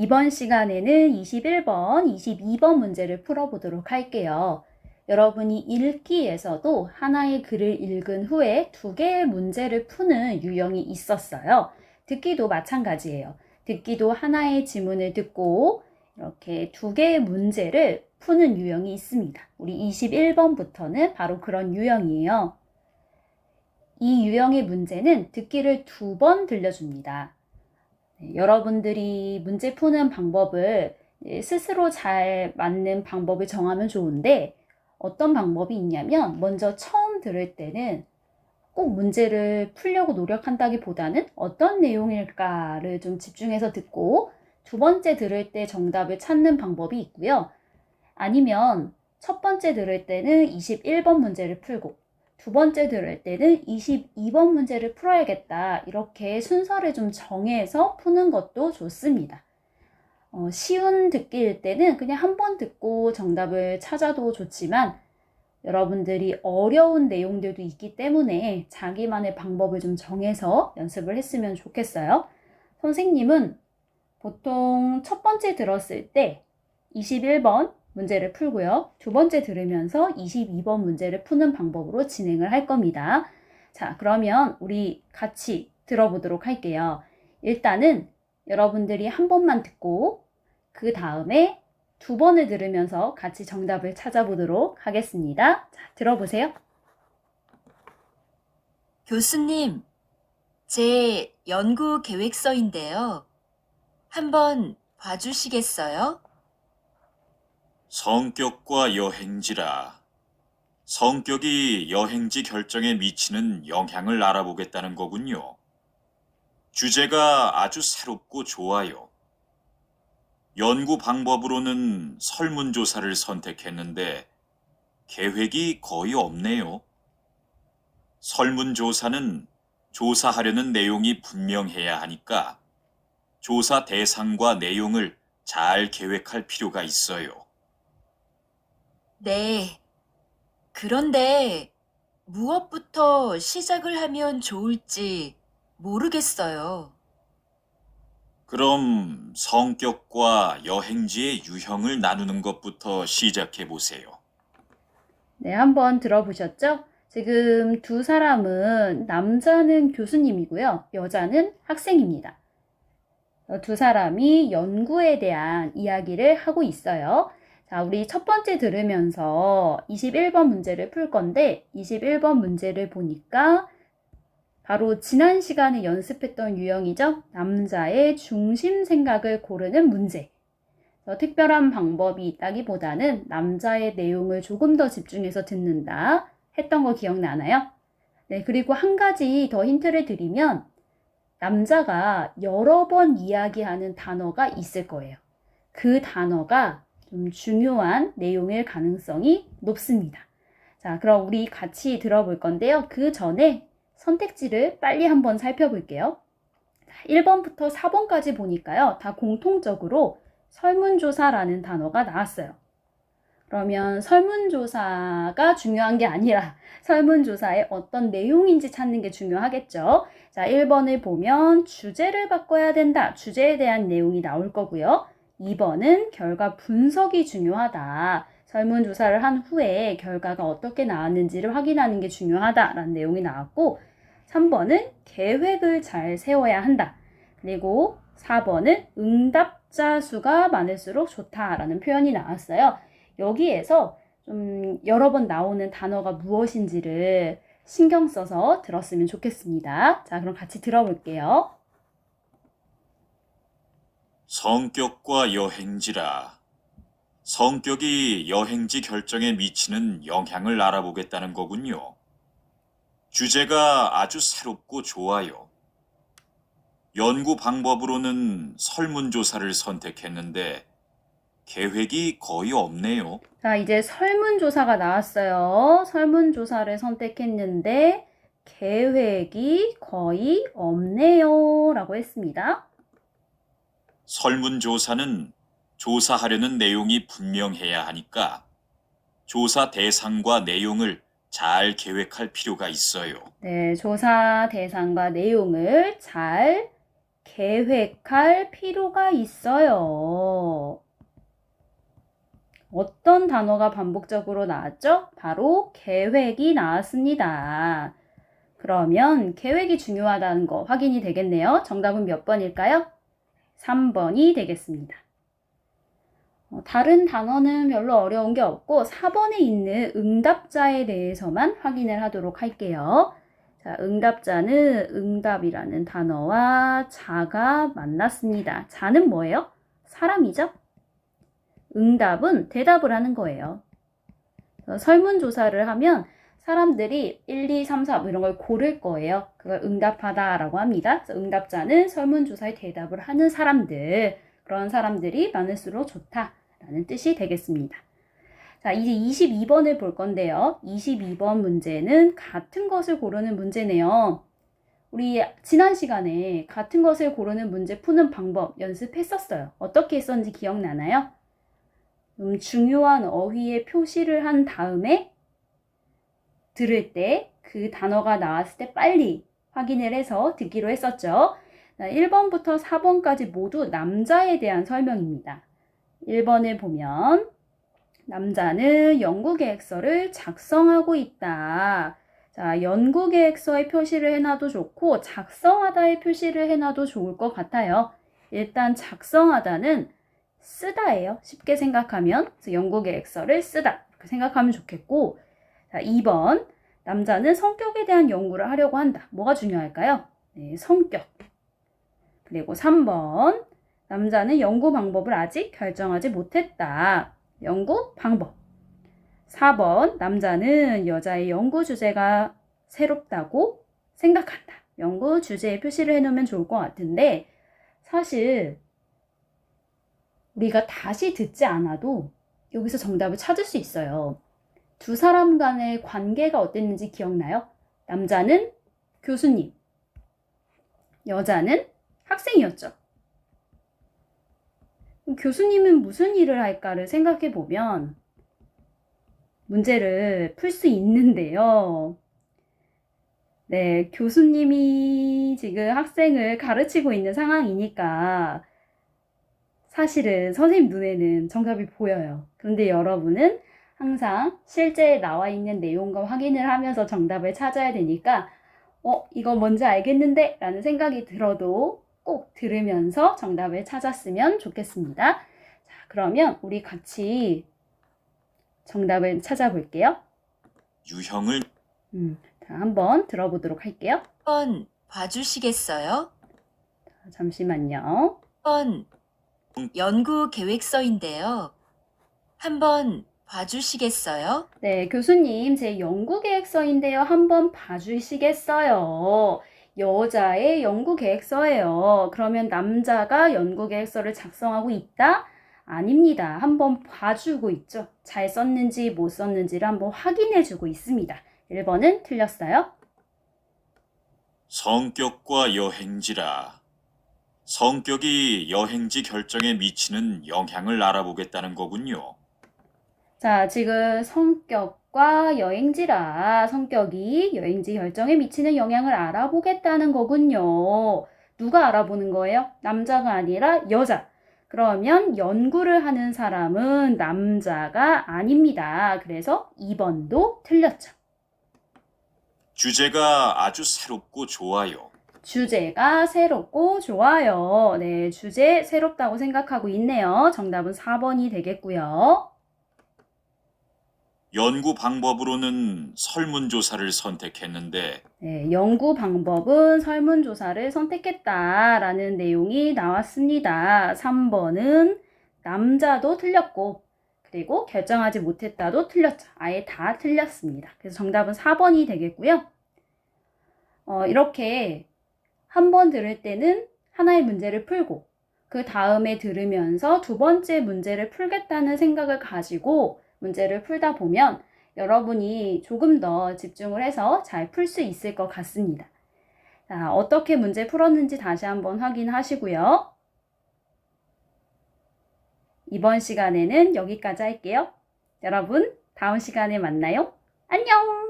이번 시간에는 21번, 22번 문제를 풀어보도록 할게요. 여러분이 읽기에서도 하나의 글을 읽은 후에 두 개의 문제를 푸는 유형이 있었어요. 듣기도 마찬가지예요. 듣기도 하나의 지문을 듣고 이렇게 두 개의 문제를 푸는 유형이 있습니다. 우리 21번부터는 바로 그런 유형이에요. 이 유형의 문제는 듣기를 2번 들려줍니다. 여러분들이 문제 푸는 방법을 스스로 잘 맞는 방법을 정하면 좋은데 어떤 방법이 있냐면 먼저 처음 들을 때는 꼭 문제를 풀려고 노력한다기보다는 어떤 내용일까를 좀 집중해서 듣고 두 번째 들을 때 정답을 찾는 방법이 있고요. 아니면 첫 번째 들을 때는 21번 문제를 풀고 두 번째 들을 때는 22번 문제를 풀어야겠다. 이렇게 순서를 좀 정해서 푸는 것도 좋습니다. 쉬운 듣기일 때는 그냥 한 번 듣고 정답을 찾아도 좋지만 여러분들이 어려운 내용들도 있기 때문에 자기만의 방법을 좀 정해서 연습을 했으면 좋겠어요. 선생님은 보통 첫 번째 들었을 때 21번 문제를 풀고요. 두 번째 들으면서 22번 문제를 푸는 방법으로 진행을 할 겁니다. 자, 그러면 우리 같이 들어보도록 할게요. 일단은 여러분들이 한 번만 듣고 그 다음에 두 번을 들으면서 같이 정답을 찾아보도록 하겠습니다. 자, 들어보세요. 교수님, 제 연구 계획서인데요. 한번 봐주시겠어요? 성격과 여행지라. 성격이 여행지 결정에 미치는 영향을 알아보겠다는 거군요. 주제가 아주 새롭고 좋아요. 연구 방법으로는 설문조사를 선택했는데 계획이 거의 없네요. 설문조사는 조사하려는 내용이 분명해야 하니까 조사 대상과 내용을 잘 계획할 필요가 있어요. 네. 그런데 무엇부터 시작을 하면 좋을지 모르겠어요. 그럼 성격과 여행지의 유형을 나누는 것부터 시작해 보세요. 네, 한번 들어보셨죠? 지금 두 사람은 남자는 교수님이고요. 여자는 학생입니다. 두 사람이 연구에 대한 이야기를 하고 있어요. 자, 우리 첫 번째 들으면서 21번 문제를 풀 건데 21번 문제를 보니까 바로 지난 시간에 연습했던 유형이죠. 남자의 중심 생각을 고르는 문제. 특별한 방법이 있다기보다는 남자의 내용을 조금 더 집중해서 듣는다 했던 거 기억나나요? 네, 그리고 한 가지 더 힌트를 드리면 남자가 여러 번 이야기하는 단어가 있을 거예요. 그 단어가 좀 중요한 내용일 가능성이 높습니다. 자, 그럼 우리 같이 들어볼 건데요. 그 전에 선택지를 빨리 한번 살펴볼게요. 1번부터 4번까지 보니까요. 다 공통적으로 설문조사라는 단어가 나왔어요. 그러면 설문조사가 중요한 게 아니라 설문조사의 어떤 내용인지 찾는 게 중요하겠죠. 자, 1번을 보면 주제를 바꿔야 된다. 주제에 대한 내용이 나올 거고요. 2번은 결과 분석이 중요하다. 설문조사를 한 후에 결과가 어떻게 나왔는지를 확인하는 게 중요하다라는 내용이 나왔고 3번은 계획을 잘 세워야 한다. 그리고 4번은 응답자 수가 많을수록 좋다라는 표현이 나왔어요. 여기에서 좀 여러 번 나오는 단어가 무엇인지를 신경 써서 들었으면 좋겠습니다. 자, 그럼 같이 들어볼게요. 성격과 여행지라. 성격이 여행지 결정에 미치는 영향을 알아보겠다는 거군요. 주제가 아주 새롭고 좋아요. 연구 방법으로는 설문조사를 선택했는데 계획이 거의 없네요. 자, 이제 설문조사가 나왔어요. 설문조사를 선택했는데 계획이 거의 없네요. 라고 했습니다. 설문조사는 조사하려는 내용이 분명해야 하니까 조사 대상과 내용을 잘 계획할 필요가 있어요. 네, 조사 대상과 내용을 잘 계획할 필요가 있어요. 어떤 단어가 반복적으로 나왔죠? 바로 계획이 나왔습니다. 그러면 계획이 중요하다는 거 확인이 되겠네요. 정답은 몇 번일까요? 3번이 되겠습니다. 다른 단어는 별로 어려운 게 없고 4번에 있는 응답자에 대해서만 확인을 하도록 할게요. 자, 응답자는 응답이라는 단어와 자가 만났습니다. 자는 뭐예요? 사람이죠? 응답은 대답을 하는 거예요. 설문조사를 하면 사람들이 1, 2, 3, 4 이런 걸 고를 거예요. 그걸 응답하다라고 합니다. 그래서 응답자는 설문조사에 대답을 하는 사람들, 그런 사람들이 많을수록 좋다라는 뜻이 되겠습니다. 자, 이제 22번을 볼 건데요. 22번 문제는 같은 것을 고르는 문제네요. 우리 지난 시간에 같은 것을 고르는 문제 푸는 방법 연습했었어요. 어떻게 했었는지 기억나나요? 중요한 어휘의 표시를 한 다음에 들을 때 그 단어가 나왔을 때 빨리 확인을 해서 듣기로 했었죠. 1번부터 4번까지 모두 남자에 대한 설명입니다. 1번을 보면 남자는 연구계획서를 작성하고 있다. 자, 연구계획서에 표시를 해놔도 좋고 작성하다에 표시를 해놔도 좋을 것 같아요. 일단 작성하다는 쓰다예요. 쉽게 생각하면 그래서 연구계획서를 쓰다 이렇게 생각하면 좋겠고, 자, 2번 남자는 성격에 대한 연구를 하려고 한다. 뭐가 중요할까요? 네, 성격. 그리고 3번 남자는 연구 방법을 아직 결정하지 못했다. 연구 방법. 4번 남자는 여자의 연구 주제가 새롭다고 생각한다. 연구 주제에 표시를 해놓으면 좋을 것 같은데 사실 우리가 다시 듣지 않아도 여기서 정답을 찾을 수 있어요. 두 사람 간의 관계가 어땠는지 기억나요? 남자는 교수님, 여자는 학생이었죠. 교수님은 무슨 일을 할까를 생각해 보면 문제를 풀 수 있는데요. 네, 교수님이 지금 학생을 가르치고 있는 상황이니까 사실은 선생님 눈에는 정답이 보여요. 그런데 여러분은 항상 실제 나와 있는 내용과 확인을 하면서 정답을 찾아야 되니까 이거 뭔지 알겠는데? 라는 생각이 들어도 꼭 들으면서 정답을 찾았으면 좋겠습니다. 자, 그러면 우리 같이 정답을 찾아볼게요. 유형을 자, 한번 들어보도록 할게요. 한번 봐주시겠어요? 자, 잠시만요. 1번 연구 계획서인데요. 한번 봐주시겠어요? 네, 교수님, 제 연구 계획서인데요. 한번 봐주시겠어요? 여자의 연구 계획서예요. 그러면 남자가 연구 계획서를 작성하고 있다? 아닙니다. 한번 봐주고 있죠. 잘 썼는지 못 썼는지를 한번 확인해주고 있습니다. 1번은 틀렸어요. 성격과 여행지라. 성격이 여행지 결정에 미치는 영향을 알아보겠다는 거군요. 자, 지금 성격과 여행지라 성격이 여행지 결정에 미치는 영향을 알아보겠다는 거군요. 누가 알아보는 거예요? 남자가 아니라 여자. 그러면 연구를 하는 사람은 남자가 아닙니다. 그래서 2번도 틀렸죠. 주제가 아주 새롭고 좋아요. 주제가 새롭고 좋아요. 네, 주제 새롭다고 생각하고 있네요. 정답은 4번이 되겠고요. 연구 방법으로는 설문조사를 선택했는데 네, 연구 방법은 설문조사를 선택했다라는 내용이 나왔습니다. 3번은 남자도 틀렸고 그리고 결정하지 못했다도 틀렸죠. 아예 다 틀렸습니다. 그래서 정답은 4번이 되겠고요. 이렇게 한 번 들을 때는 하나의 문제를 풀고 그 다음에 들으면서 두 번째 문제를 풀겠다는 생각을 가지고 문제를 풀다 보면 여러분이 조금 더 집중을 해서 잘 풀 수 있을 것 같습니다. 자, 어떻게 문제 풀었는지 다시 한번 확인하시고요. 이번 시간에는 여기까지 할게요. 여러분, 다음 시간에 만나요. 안녕!